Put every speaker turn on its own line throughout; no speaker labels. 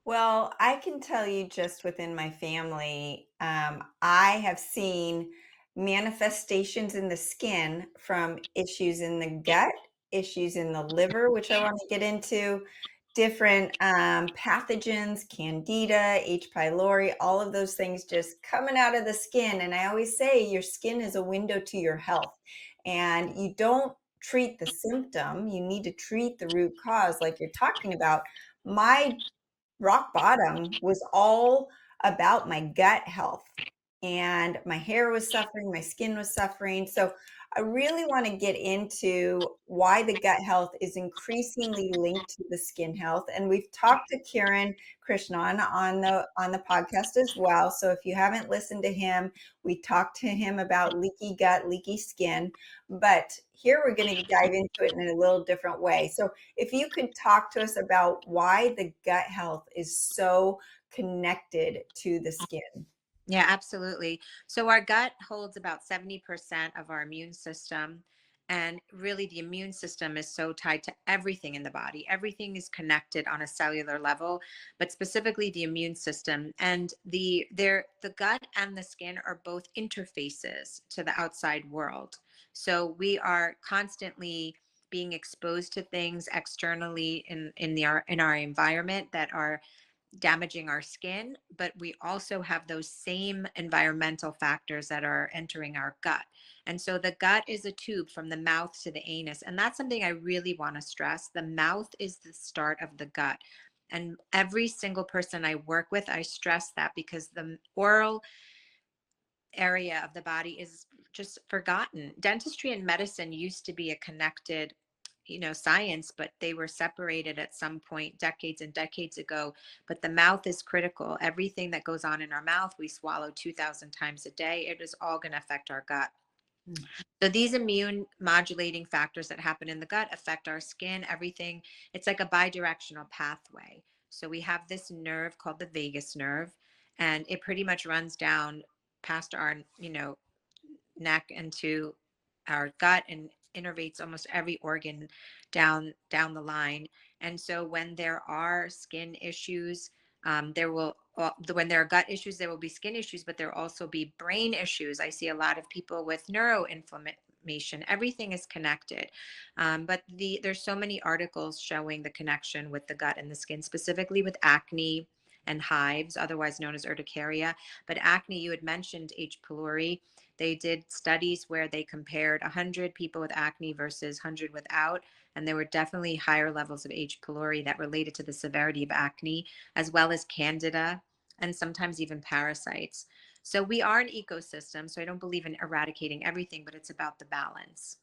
Well, I can tell you just within my family, I have seen manifestations in the skin from issues in the gut, issues in the liver, which I want to get into, different pathogens, candida, H. pylori, all of those things just coming out of the skin. And I always say your skin is a window to your health, and you don't treat the symptom, you need to treat the root cause, like you're talking about. My rock bottom was all about my gut health, and my hair was suffering, my skin was suffering. So I really want to get into why the gut health is increasingly linked to the skin health. And we've talked to Kieran Krishnan on the podcast as well. So if you haven't listened to him, we talked to him about leaky gut, leaky skin. But here we're going to dive into it in a little different way. So if you could talk to us about why the gut health is so connected to the skin.
Yeah, absolutely. So our gut holds about 70% of our immune system. And really, the immune system is so tied to everything in the body. Everything is connected on a cellular level, but specifically the immune system. And the gut and the skin are both interfaces to the outside world. So we are constantly being exposed to things externally in our environment that are damaging our skin, but we also have those same environmental factors that are entering our gut. And so the gut is a tube from the mouth to the anus. And that's something I really want to stress. The mouth is the start of the gut. And every single person I work with, I stress that because the oral area of the body is just forgotten. Dentistry and medicine used to be a connected science, but they were separated at some point decades and decades ago. But the mouth is critical. Everything that goes on in our mouth, we swallow 2,000 times a day. It is all going to affect our gut.
Mm.
So these immune modulating factors that happen in the gut affect our skin, everything. It's like a bidirectional pathway. So we have this nerve called the vagus nerve, and it pretty much runs down past our, neck into our gut and innervates almost every organ down the line. And so when there are skin issues, there will when there are gut issues, there will be skin issues, but there will also be brain issues. I see a lot of people with neuroinflammation. Everything is connected, but there's so many articles showing the connection with the gut and the skin, specifically with acne and hives, otherwise known as urticaria. But acne, you had mentioned H. pylori. They did studies where they compared 100 people with acne versus 100 without, and there were definitely higher levels of H. pylori that related to the severity of acne, as well as candida and sometimes even parasites. So we are an ecosystem, so I don't believe in eradicating everything, but it's about the balance.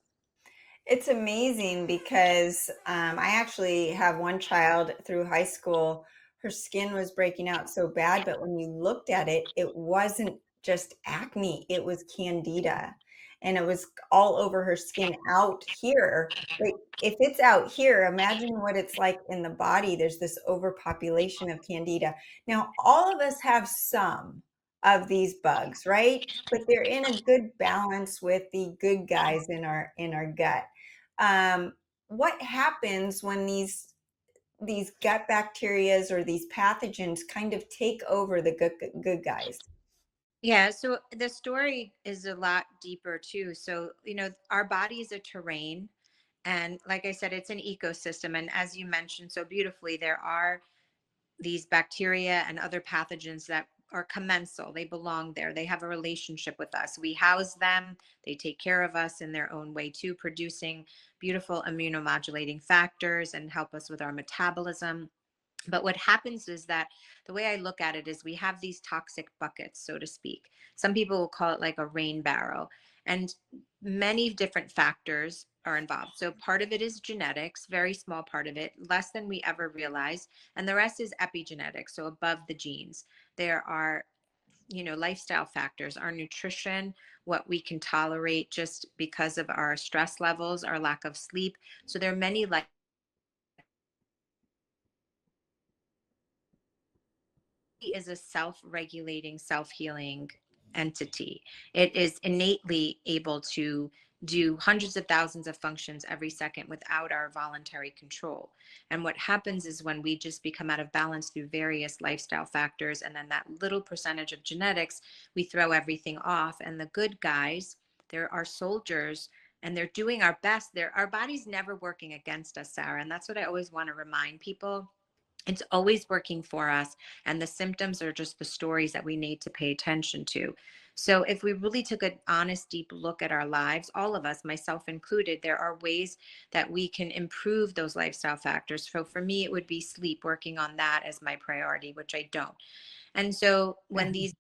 It's amazing because I actually have one child through high school. Her skin was breaking out so bad, but when you looked at it, it wasn't just acne, it was candida. And it was all over her skin out here. But if it's out here, imagine what it's like in the body. There's this overpopulation of candida. Now, all of us have some of these bugs, right? But they're in a good balance with the good guys in our gut. um, what happens when these gut bacterias or these pathogens kind of take over the good guys?
Yeah, so the story is a lot deeper too. So, our body is a terrain. And like I said, it's an ecosystem. And as you mentioned so beautifully, there are these bacteria and other pathogens that are commensal. They belong there. They have a relationship with us. We house them. They take care of us in their own way too, producing beautiful immunomodulating factors and help us with our metabolism. But what happens is that the way I look at it is we have these toxic buckets, so to speak. Some people will call it like a rain barrel, and many different factors are involved. So part of it is genetics, very small part of it, less than we ever realize, and the rest is epigenetics, so above the genes. There are lifestyle factors, our nutrition, what we can tolerate just because of our stress levels, our lack of sleep. So there are many like is a self-regulating, self-healing entity. It is innately able to do hundreds of thousands of functions every second without our voluntary control. And what happens is when we just become out of balance through various lifestyle factors, and then that little percentage of genetics, we throw everything off. And the good guys, there are soldiers, and they're doing our best. Our body's never working against us, Sarah. And that's what I always want to remind people. It's always working for us. And the symptoms are just the stories that we need to pay attention to. So, if we really took an honest, deep look at our lives, all of us, myself included, there are ways that we can improve those lifestyle factors. So, for me, it would be sleep, working on that as my priority, which I don't. And so when these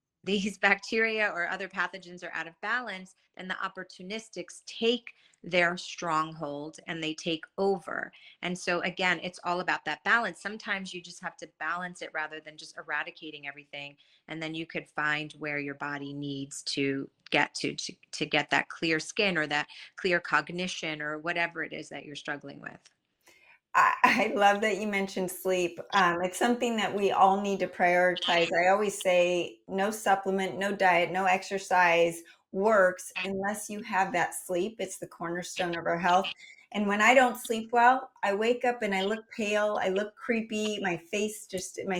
bacteria or other pathogens are out of balance, then the opportunistics take their stronghold and they take over. And so again, it's all about that balance. Sometimes you just have to balance it rather than just eradicating everything. And then you could find where your body needs to get to get that clear skin or that clear cognition or whatever it is that you're struggling with.
I love that you mentioned sleep. It's something that we all need to prioritize. I always say no supplement, no diet, no exercise works unless you have that sleep. It's the cornerstone of our health. And when I don't sleep well, I wake up and I look pale, I look creepy, my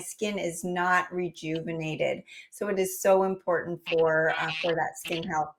skin is not rejuvenated. So it is so important for that skin health.